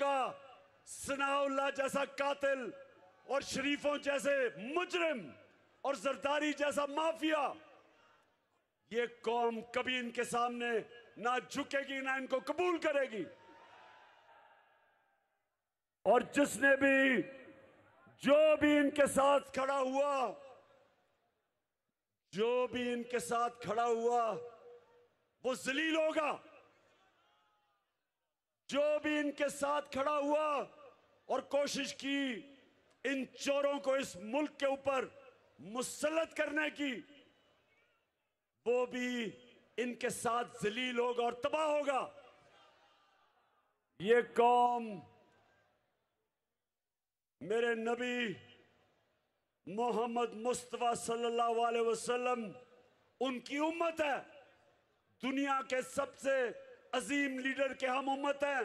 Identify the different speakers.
Speaker 1: का सनाउल्लाह जैसा कातिल और शरीफों जैसे मुजरिम और जरदारी जैसा माफिया, ये कौम कभी इनके सामने ना झुकेगी ना इनको कबूल करेगी। और जिसने भी जो भी इनके साथ खड़ा हुआ, जो भी इनके साथ खड़ा हुआ वो जलील होगा। जो भी इनके साथ खड़ा हुआ और कोशिश की इन चोरों को इस मुल्क के ऊपर मुसल्लत करने की, वो भी इनके साथ जलील होगा और तबाह होगा। ये कौम मेरे नबी मोहम्मद मुस्तफा सल्लल्लाहु अलैहि वसल्लम उनकी उम्मत है। दुनिया के सबसे अजीम लीडर के हम उम्मत हैं।